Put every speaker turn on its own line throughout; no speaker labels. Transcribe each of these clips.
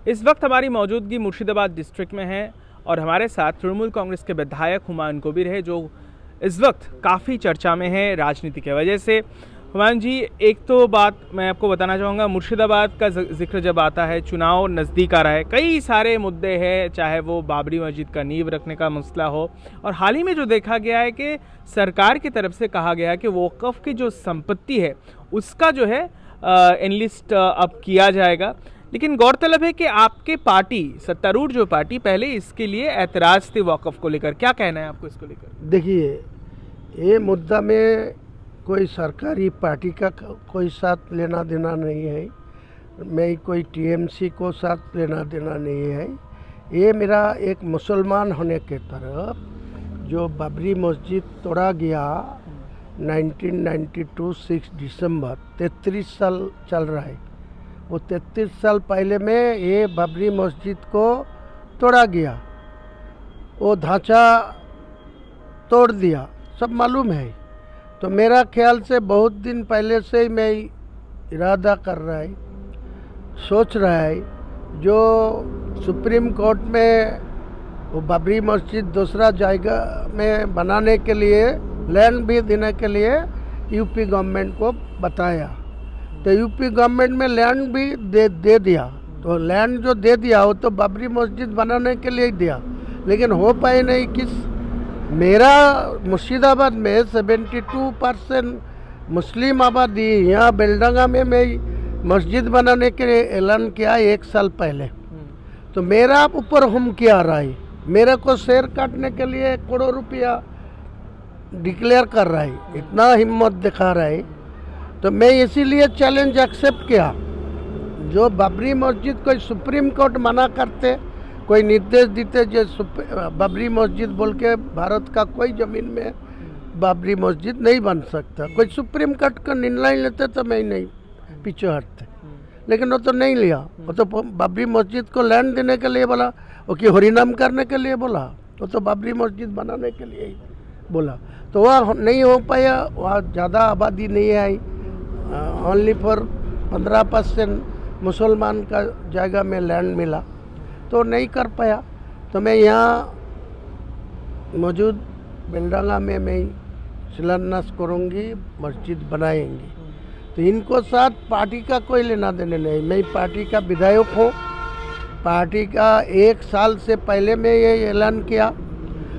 इस वक्त हमारी मौजूदगी मुर्शिदाबाद डिस्ट्रिक्ट में है और हमारे साथ तृणमूल कांग्रेस के विधायक हुमायूं कबीर है, जो इस वक्त काफ़ी चर्चा में है राजनीति की वजह से। हुमायूं जी, एक तो बात मैं आपको बताना चाहूँगा, मुर्शिदाबाद का जिक्र जब आता है, चुनाव नज़दीक आ रहा है, कई सारे मुद्दे हैं, चाहे वो बाबरी मस्जिद का नींव रखने का मसला हो, और हाल ही में जो देखा गया है कि सरकार की तरफ से कहा गया है कि वक़्फ़ की जो संपत्ति है उसका जो है एनलिस्ट अब किया जाएगा। लेकिन गौरतलब है कि आपके पार्टी, सत्तारूढ़ जो पार्टी, पहले इसके लिए ऐतराज़ थे वक़्फ़ को लेकर। क्या कहना है आपको इसको लेकर?
देखिए, ये मुद्दा में कोई सरकारी पार्टी का कोई साथ लेना देना नहीं है, मैं कोई टीएमसी को साथ लेना देना नहीं है। ये मेरा एक मुसलमान होने के तरफ जो बाबरी मस्जिद तोड़ा गया 1992 6 दिसंबर, 33 साल चल रहा है। वो 33 साल पहले में ये बाबरी मस्जिद को तोड़ा गया, वो ढांचा तोड़ दिया, सब मालूम है। तो मेरा ख्याल से बहुत दिन पहले से ही मैं इरादा कर रहा है, सोच रहा है, जो सुप्रीम कोर्ट में वो बाबरी मस्जिद दूसरा जगह में बनाने के लिए लैंड भी देने के लिए यूपी गवर्नमेंट को बताया, तो यूपी गवर्नमेंट में लैंड भी दे दिया। तो लैंड जो दे दिया वो तो बाबरी मस्जिद बनाने के लिए ही दिया, लेकिन हो पाए नहीं। मेरा मुर्शिदाबाद में 72% मुस्लिम आबादी, यहाँ बेलडंगा में मैं मस्जिद बनाने के लिए ऐलान किया 1 साल पहले। तो मेरा ऊपर हम क्या रहा है, मेरे को शेयर काटने के लिए करोड़ों रुपया डिक्लेयर कर रहा है, इतना हिम्मत दिखा रहा है। तो मैं इसीलिए चैलेंज एक्सेप्ट किया। जो बाबरी मस्जिद कोई सुप्रीम कोर्ट मना करते, कोई निर्देश देते जो बाबरी मस्जिद बोल के भारत का कोई ज़मीन में बाबरी मस्जिद नहीं बन सकता, कोई सुप्रीम कोर्ट का निर्णय लेते तो मैं नहीं पीछे हटते, लेकिन वो तो नहीं लिया। वो तो बाबरी मस्जिद को लैंड देने के लिए बोला, वो कि हरिनाम करने के लिए बोला, वो तो बाबरी मस्जिद बनाने के लिए ही बोला। तो वह नहीं हो पाया, वहाँ ज़्यादा आबादी नहीं आई, ओनली फॉर 15% मुसलमान का जगह में लैंड मिला, तो नहीं कर पाया। तो मैं यहाँ मौजूद बेलडंगा में मैं शिलान्यास करूँगी, मस्जिद बनाएंगी। तो इनको साथ पार्टी का कोई लेना देने नहीं। मैं पार्टी का विधायक हूँ, पार्टी का 1 साल से पहले मैं ये ऐलान किया,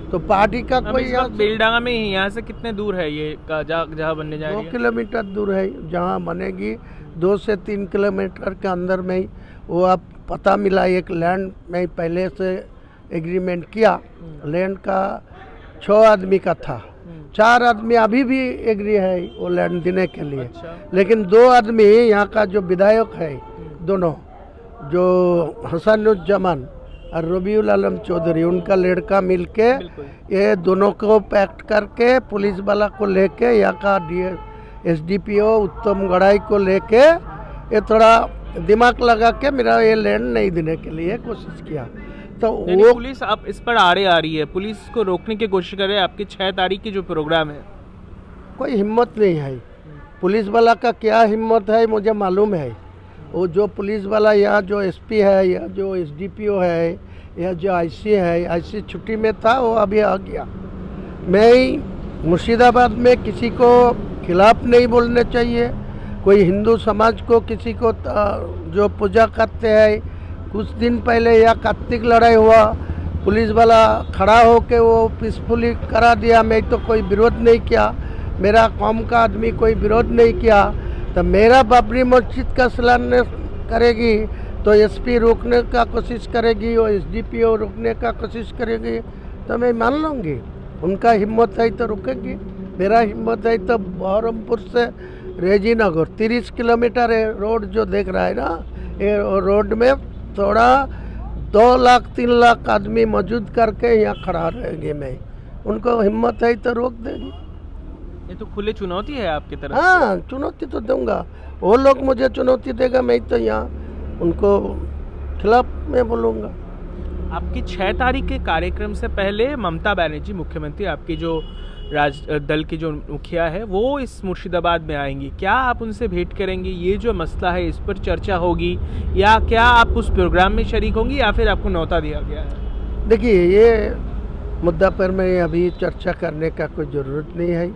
तो पार्टी का कोई
बेलडंगा में ही, यहाँ से कितने दूर है ये जहाँ बनने जा रही है?
2 किलोमीटर दूर है, जहाँ बनेगी 2 से 3 किलोमीटर के अंदर में ही। वो आप पता मिला, एक लैंड में पहले से एग्रीमेंट किया, लैंड का 6 आदमी का था, 4 आदमी अभी भी एग्री है वो लैंड देने के लिए। अच्छा। लेकिन 2 आदमी यहाँ का जो विधायक है, दोनों, जो हसनुज्जमान और रबीउल आलम चौधरी, उनका लड़का मिलके ये दोनों को पैक्ट करके पुलिस वाला को लेके, यहाँ का SDPO उत्तम गढ़ाई को लेके ये थोड़ा दिमाग लगा के मेरा ये लैंड नहीं देने के लिए कोशिश किया। तो वो
पुलिस अब इस पर आड़े आ रही है, पुलिस को रोकने की कोशिश कर रहे हैं। आपकी 6 तारीख की जो प्रोग्राम है,
कोई हिम्मत नहीं है। पुलिस वाला का क्या हिम्मत है मुझे मालूम है। वो जो पुलिस वाला, या जो SP है, या जो SDPO है, या जो IC है, IC छुट्टी में था, वो अभी आ गया। मैं मुर्शिदाबाद में किसी को खिलाफ नहीं बोलने चाहिए, कोई हिंदू समाज को, किसी को जो पूजा करते हैं। कुछ दिन पहले यहाँ कार्तिक लड़ाई हुआ, पुलिस वाला खड़ा होके वो पीसफुली करा दिया, मैं तो कोई विरोध नहीं किया, मेरा कौम का आदमी कोई विरोध नहीं किया। तो मेरा बाबरी मस्जिद का शिलान्यास करेगी तो SP रोकने का कोशिश करेगी और SDPO रोकने का कोशिश करेगी, तो मैं मान लूँगी। उनका हिम्मत है तो रुकेगी, मेरा हिम्मत है तो बहरमपुर से रेजीनगर 30 किलोमीटर है रोड जो देख रहा है ना, ये रोड में थोड़ा 2 लाख 3 लाख आदमी मौजूद करके यहाँ खड़ा रहेंगे। मैं उनको हिम्मत है तो रोक देगी।
ये तो खुले चुनौती है आपकी तरफ।
हाँ, चुनौती तो दूंगा, वो लोग मुझे चुनौती देगा, मैं तो यहाँ उनको खिलाफ में बोलूँगा।
आपकी 6 तारीख के कार्यक्रम से पहले ममता बनर्जी मुख्यमंत्री, आपकी जो दल की जो मुखिया है वो इस मुर्शिदाबाद में आएंगी, क्या आप उनसे भेंट करेंगे? ये जो मसला है इस पर चर्चा होगी या क्या आप उस प्रोग्राम में शरीक होंगी या फिर आपको न्योता दिया गया है?
देखिए, ये मुद्दा पर मैं अभी चर्चा करने का कोई ज़रूरत नहीं है।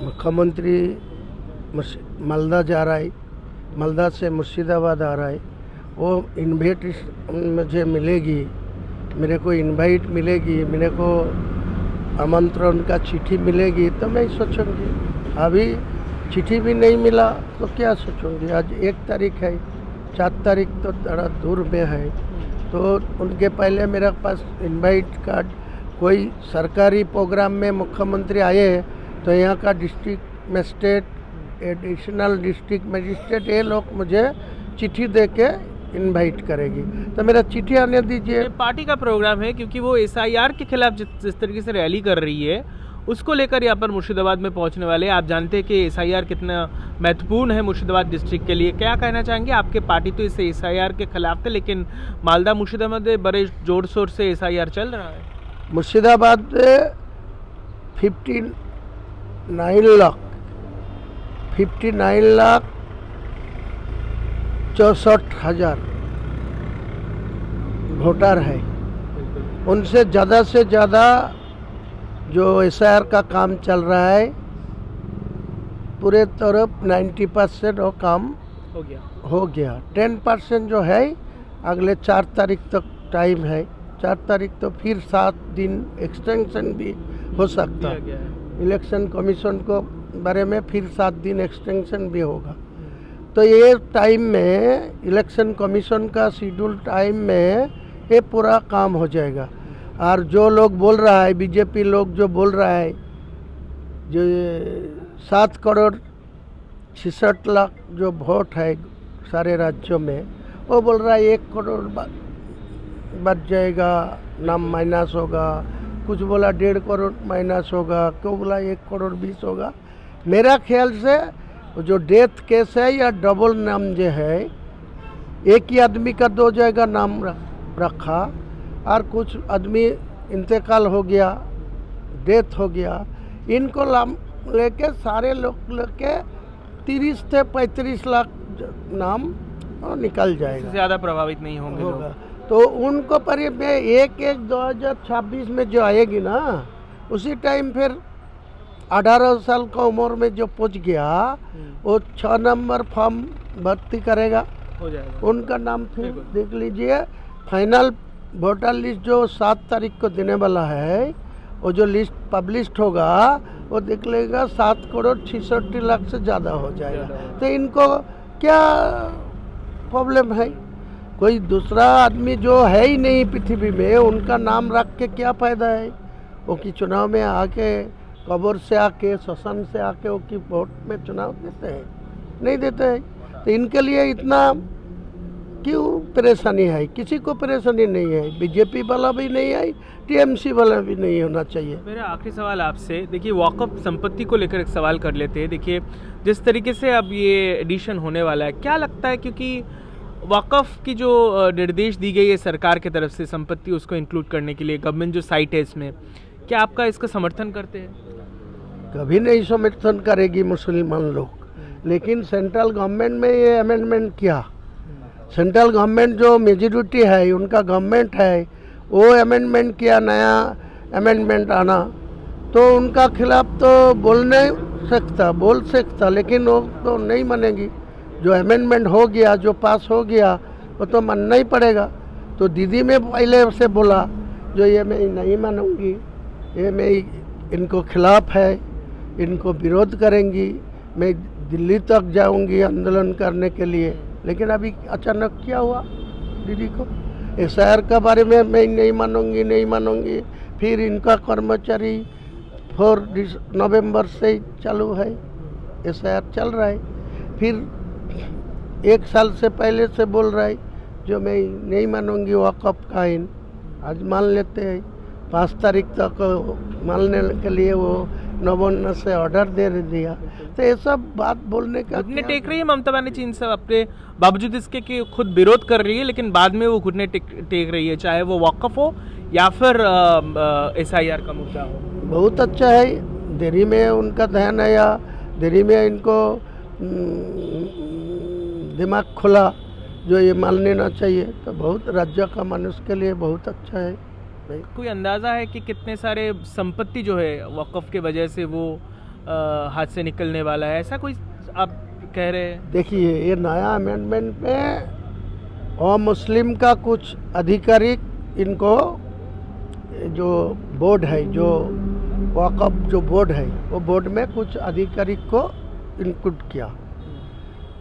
मुख्यमंत्री मालदा जा रहा है, मालदा से मुर्शिदाबाद आ रहा है, वो इन्वाइट मुझे मिलेगी, मेरे को इनवाइट मिलेगी, मेरे को आमंत्रण का चिट्ठी मिलेगी तो मैं सोचूंगी। अभी चिट्ठी भी नहीं मिला तो क्या सोचूंगी। आज 1 तारीख है, 4 तारीख तो थोड़ा दूर में है, तो उनके पहले मेरे पास इनवाइट कार्ड, कोई सरकारी प्रोग्राम में मुख्यमंत्री आए तो यहाँ का district magistrate, additional district magistrate, ये लोग मुझे चिट्ठी दे के इन्वाइट करेगी, तो मेरा चिट्ठी आने दीजिए।
ये पार्टी का प्रोग्राम है क्योंकि वो SIR के खिलाफ जिस तरीके से रैली कर रही है उसको लेकर यहाँ पर मुर्शिदाबाद में पहुँचने वाले हैं। आप जानते हैं कि SIR कितना महत्वपूर्ण है मुर्शिदाबाद डिस्ट्रिक्ट के लिए। क्या कहना चाहेंगे? आपके पार्टी तो इस SIR के खिलाफ थे, लेकिन मालदा मुर्शिदाबाद में बड़े जोर शोर से SIR चल रहा है।
मुर्शिदाबाद में 59,64,000 वोटर है। उनसे ज़्यादा से ज़्यादा जो SIR का काम चल रहा है पूरे तरफ 90% वो काम हो गया। 10% जो है अगले 4 तारीख तक टाइम है। 4 तारीख तो फिर 7 दिन एक्सटेंशन भी हो सकता है। इलेक्शन कमीशन को बारे में फिर 7 दिन एक्सटेंशन भी होगा। तो ये टाइम में इलेक्शन कमीशन का शेड्यूल टाइम में ये पूरा काम हो जाएगा। और जो लोग बोल रहा है, बीजेपी लोग जो बोल रहा है, जो 7 करोड़ 66 लाख जो वोट है सारे राज्यों में, वो बोल रहा है 1 करोड़ बच जाएगा, नाम माइनस होगा, कुछ बोला 1.5 करोड़ माइनस होगा, क्यों बोला 1 करोड़ 20 होगा। मेरा ख्याल से जो डेथ केस है या डबल नाम जो है, एक ही आदमी का 2 जगह नाम रखा और कुछ आदमी इंतकाल हो गया, डेथ हो गया, इनको लेके सारे लोग लेके 30 से 35 लाख नाम निकल जाएगा।
ज़्यादा प्रभावित नहीं होंगे
होगा। तो उनको पर में 1/1/2026 में जो आएगी ना, उसी टाइम फिर 18 साल का उम्र में जो पहुंच गया वो 6 नंबर फॉर्म भर्ती करेगा,
हो जाएगा।
उनका नाम फिर देख लीजिए। फाइनल वोटर लिस्ट जो 7 तारीख को देने वाला है, वो जो लिस्ट पब्लिश्ड होगा वो देख लेगा 7 करोड़ 66 लाख से ज़्यादा हो जाएगा। तो इनको क्या प्रॉब्लम है? कोई दूसरा आदमी जो है ही नहीं पृथ्वी में, उनका नाम रख के क्या फ़ायदा है? वो कि चुनाव में आके, कब्र से आके, श्मशान से आके वो की वोट में चुनाव देते हैं? नहीं देते हैं। तो इनके लिए इतना क्यों परेशानी है? किसी को परेशानी नहीं है, बीजेपी वाला भी नहीं है, TMC वाला भी नहीं होना चाहिए।
मेरा आखिरी सवाल आपसे, देखिए वाक़फ़ संपत्ति को लेकर एक सवाल कर लेते हैं। देखिए जिस तरीके से अब ये एडिशन होने वाला है, क्या लगता है, क्योंकि वाक़फ़ की जो निर्देश दी गई है सरकार की तरफ से संपत्ति उसको इंक्लूड करने के लिए, गवर्नमेंट जो साइट है इसमें, क्या आपका इसका समर्थन करते हैं?
कभी नहीं समर्थन करेगी मुसलमान लोग, लेकिन सेंट्रल गवर्नमेंट में ये अमेंडमेंट किया। सेंट्रल गवर्नमेंट जो मेजॉरिटी है, उनका गवर्नमेंट है, वो अमेंडमेंट किया, नया अमेंडमेंट आना, तो उनका खिलाफ तो बोल सकता, लेकिन वो तो नहीं मानेगी। जो अमेंडमेंट हो गया, जो पास हो गया, वो तो मानना ही पड़ेगा। तो दीदी में पहले से बोला जो ये मैं नहीं मानूंगी, ये मैं इनको खिलाफ है, इनको विरोध करेंगी, मैं दिल्ली तक जाऊंगी आंदोलन करने के लिए। लेकिन अभी अचानक क्या हुआ दीदी को? SIR के बारे में मैं नहीं मानूंगी। फिर इनका कर्मचारी 4 नवंबर से चालू है, SIR चल रहा है। फिर 1 साल से पहले से बोल रहा है जो मैं नहीं मानूंगी वक़्फ़ का आइन, आज मान लेते हैं। 5 तारीख तक मानने के लिए वो नवंबर से ऑर्डर दे दिया। तो ये सब बात बोलने का
घुटने टेक रही है ममता बनर्जी इन सब अपने बावजूद इसके कि खुद विरोध कर रही है, लेकिन बाद में वो घुटने टेक रही है, चाहे वो वक़्फ़ हो या फिर SIR का मुद्दा हो।
बहुत अच्छा है। दिल्ली में उनका ध्यान आया, दिल्ली में इनको दिमाग खुला जो ये मान लेना चाहिए, तो बहुत राज्य का मनुष्य के लिए बहुत अच्छा है।
कोई अंदाज़ा है कि कितने सारे संपत्ति जो है वक़्फ़ के वजह से वो हाथ से निकलने वाला है, ऐसा कोई आप कह रहे हैं?
देखिए, ये नया अमेंडमेंट में और मुस्लिम का कुछ आधिकारिक इनको जो बोर्ड है, जो वक़्फ़ जो बोर्ड है, वो बोर्ड में कुछ आधिकारिक को इंक्लूड किया।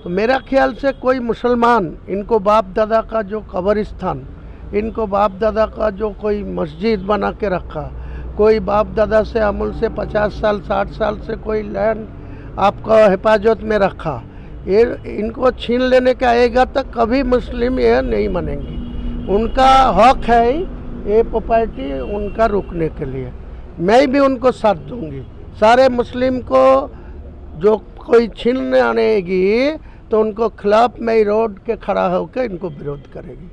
तो मेरा ख्याल से कोई मुसलमान इनको बाप दादा का जो कब्रिस्तान, इनको बाप दादा का जो कोई मस्जिद बना के रखा, कोई बाप दादा से अमूल से 50 साल 60 साल से कोई लैंड आपका हिफाजत में रखा, ये इनको छीन लेने का आएगा तो कभी मुस्लिम यह नहीं मानेंगे। उनका हक है ये प्रॉपर्टी उनका रुकने के लिए। मैं भी उनको साथ दूंगी। सारे मुस्लिम को जो कोई छीनने आएगी तो उनको खिलाफ में रोड के खड़ा होकर इनको विरोध करेगी।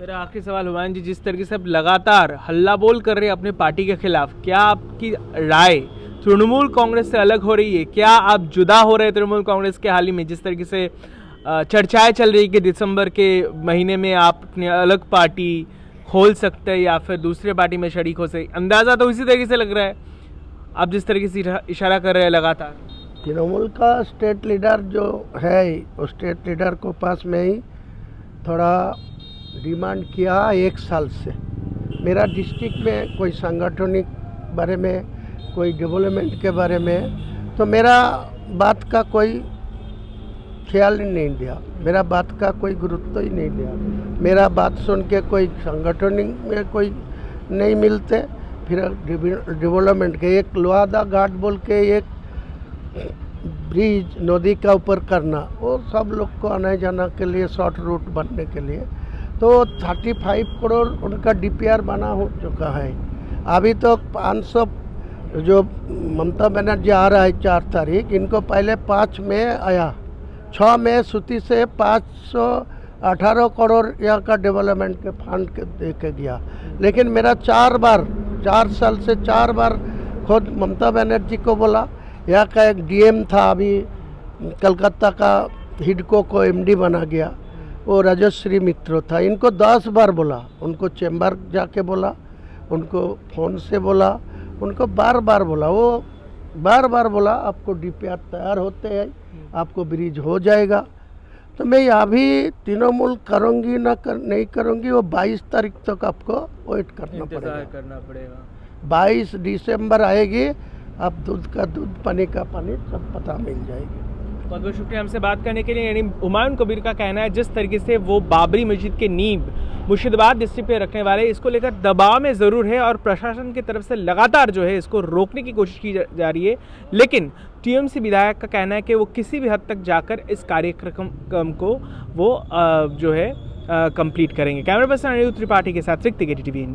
मेरा आखिरी सवाल हुमायूं जी, जिस तरीके से अब लगातार हल्ला बोल कर रहे हैं अपने पार्टी के खिलाफ, क्या आपकी राय तृणमूल कांग्रेस से अलग हो रही है? क्या आप जुदा हो रहे हैं तृणमूल कांग्रेस के हाल ही में जिस तरीके से चर्चाएं चल रही कि दिसंबर के महीने में आप अपनी अलग पार्टी खोल सकते हैं या फिर दूसरे पार्टी में शरीक हो सकते? अंदाज़ा तो इसी तरीके से लग रहा है, आप जिस तरीके से इशारा कर रहे हैं लगातार।
तृणमूल का स्टेट लीडर जो है, उस स्टेट लीडर को पास में ही थोड़ा डिमांड किया 1 साल से। मेरा डिस्ट्रिक्ट में कोई संगठनिक बारे में, कोई डेवलपमेंट के बारे में, तो मेरा बात का कोई ख्याल ही नहीं दिया, मेरा बात का कोई गुरुत्व ही नहीं दिया। मेरा बात सुन के कोई संगठनिक में कोई नहीं मिलते। फिर डेवलपमेंट के एक लोहादा घाट बोल के एक ब्रिज नदी का ऊपर करना, वो सब लोग को आने जाने के लिए शॉर्ट रूट बनने के लिए, तो 35 करोड़ उनका DPR बना हो चुका है। अभी तो 500 जो ममता बनर्जी आ रहा है 4 तारीख, इनको पहले 5 में आया, 6 में सूती से 518 करोड़ यहाँ का डेवलपमेंट के फंड के दे के गया। लेकिन मेरा 4 साल से 4 बार खुद ममता बनर्जी को बोला। यहाँ का एक DM था, अभी कलकत्ता का हिडको को MD बना गया, वो राजश्री मित्र था। इनको 10 बार बोला, उनको चैम्बर जाके बोला, उनको फ़ोन से बोला, उनको बार बार बोला, वो बार बार बोला आपको DPR तैयार होते हैं, आपको ब्रिज हो जाएगा। तो मैं अभी तृणमूल करूँगी नहीं करूँगी, वो 22 तारीख तक आपको वेट करना पड़ेगा। 22 दिसंबर आएगी, आप दूध का दूध, पानी का पानी, सब पता मिल जाएगी।
बहुत बहुत शुक्रिया हमसे बात करने के लिए। यानी हुमायूं कबीर का कहना है जिस तरीके से वो बाबरी मस्जिद के नींव मुर्शिदाबाद डिस्ट्रिक्ट पे रखने वाले, इसको लेकर दबाव में ज़रूर है और प्रशासन की तरफ से लगातार जो है इसको रोकने की कोशिश की जा रही है। लेकिन TMC विधायक का कहना है कि वो किसी भी हद तक जाकर इस कार्यक्रम को वो जो है कंप्लीट करेंगे। कैमरा पर्सन अनिरुद्ध त्रिपाठी के साथ ऋतिक, ATV।